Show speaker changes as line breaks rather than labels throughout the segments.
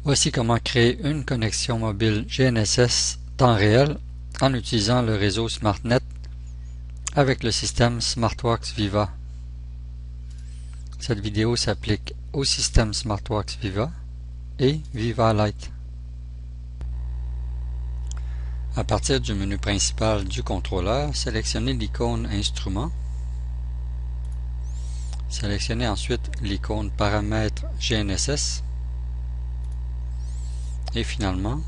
Voici comment créer une connexion mobile GNSS temps réel en utilisant le réseau SmartNet avec le système SmartWorks Viva. Cette vidéo s'applique au système SmartWorks Viva et Viva Lite. À partir du menu principal du contrôleur, sélectionnez l'icône Instruments. Sélectionnez ensuite l'icône Paramètres GNSS. Et finalement,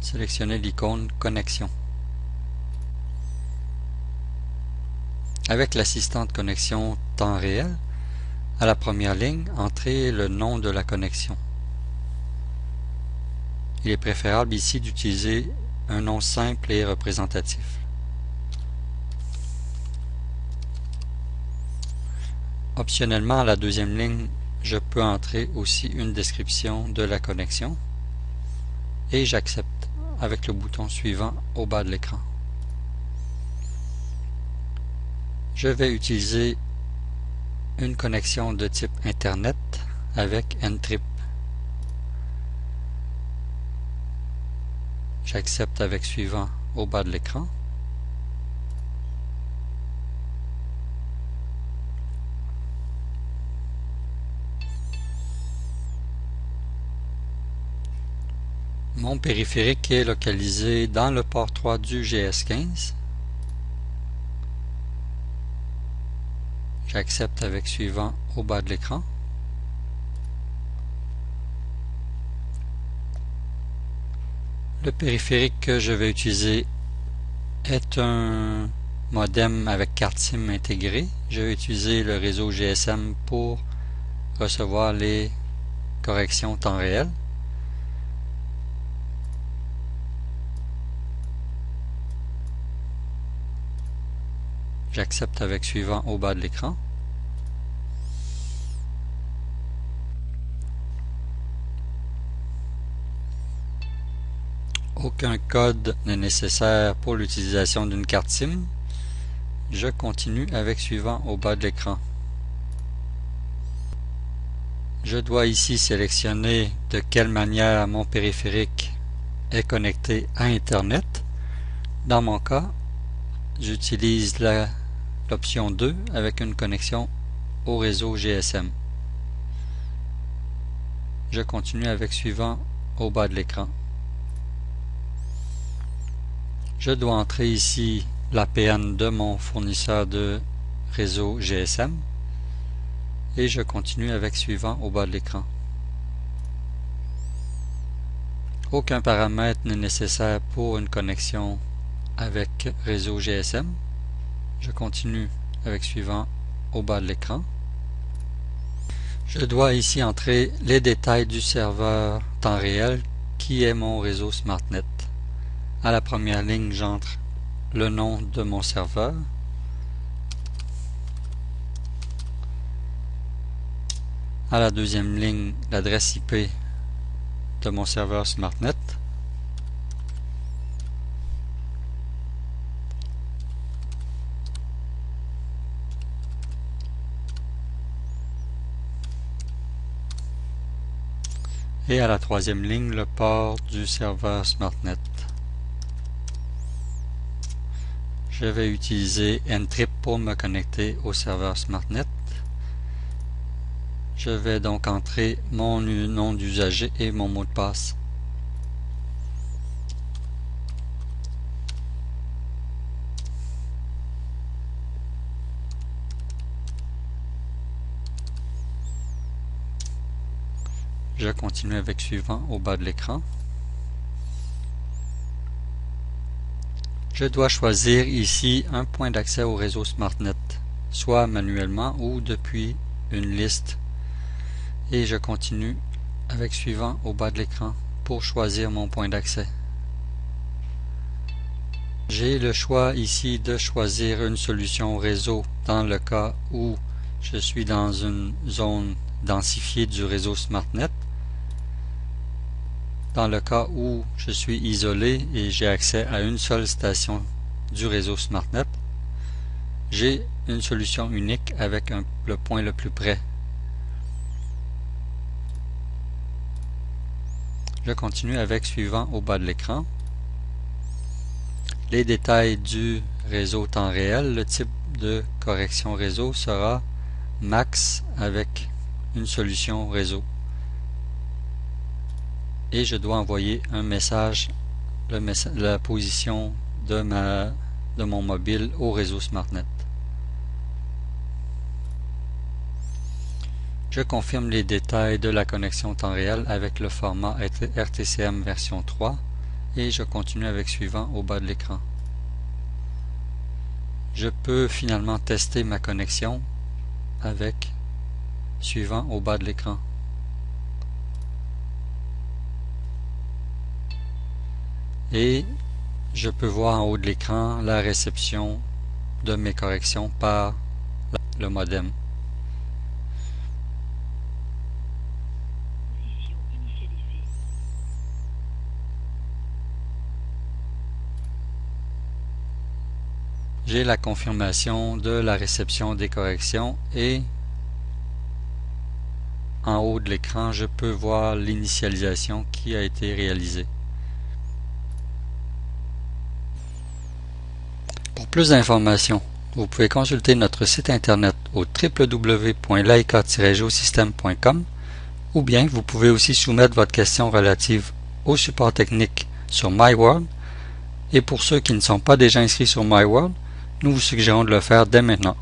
sélectionnez l'icône Connexion. Avec l'assistant de connexion temps réel, à la première ligne, entrez le nom de la connexion. Il est préférable ici d'utiliser un nom simple et représentatif. Optionnellement, à la deuxième ligne, je peux entrer aussi une description de la connexion et j'accepte avec le bouton suivant au bas de l'écran. Je vais utiliser une connexion de type Internet avec N-Trip. J'accepte avec suivant au bas de l'écran. Mon périphérique est localisé dans le port 3 du GS15. J'accepte avec suivant au bas de l'écran. Le périphérique que je vais utiliser est un modem avec carte SIM intégrée. Je vais utiliser le réseau GSM pour recevoir les corrections temps réel. J'accepte avec suivant au bas de l'écran. Aucun code n'est nécessaire pour l'utilisation d'une carte SIM. Je continue avec suivant au bas de l'écran. Je dois ici sélectionner de quelle manière mon périphérique est connecté à Internet. Dans mon cas, j'utilise l'option 2 avec une connexion au réseau GSM. Je continue avec suivant au bas de l'écran. Je dois entrer ici l'APN de mon fournisseur de réseau GSM et je continue avec suivant au bas de l'écran. Aucun paramètre n'est nécessaire pour une connexion avec réseau GSM. Je continue avec suivant au bas de l'écran. Je dois ici entrer les détails du serveur temps réel qui est mon réseau SmartNet. À la première ligne, j'entre le nom de mon serveur. À la deuxième ligne, l'adresse IP de mon serveur SmartNet. Et à la troisième ligne, le port du serveur SmartNet. Je vais utiliser N-Trip pour me connecter au serveur SmartNet. Je vais donc entrer mon nom d'usager et mon mot de passe. Je continue avec suivant au bas de l'écran. Je dois choisir ici un point d'accès au réseau SmartNet, soit manuellement ou depuis une liste. Et je continue avec suivant au bas de l'écran pour choisir mon point d'accès. J'ai le choix ici de choisir une solution réseau dans le cas où je suis dans une zone densifiée du réseau SmartNet. Dans le cas où je suis isolé et j'ai accès à une seule station du réseau SmartNet, j'ai une solution unique avec le point le plus près. Je continue avec suivant au bas de l'écran. Les détails du réseau temps réel. Le type de correction réseau sera max avec une solution réseau. Et je dois envoyer un message, la position de mon mobile au réseau SmartNet. Je confirme les détails de la connexion temps réel avec le format RTCM version 3 et je continue avec suivant au bas de l'écran. Je peux finalement tester ma connexion avec suivant au bas de l'écran. Et je peux voir en haut de l'écran la réception de mes corrections par le modem. J'ai la confirmation de la réception des corrections et en haut de l'écran, je peux voir l'initialisation qui a été réalisée. Pour plus d'informations, vous pouvez consulter notre site internet au www.laika-geosystem.com ou bien vous pouvez aussi soumettre votre question relative au support technique sur MyWorld. Et pour ceux qui ne sont pas déjà inscrits sur MyWorld, nous vous suggérons de le faire dès maintenant.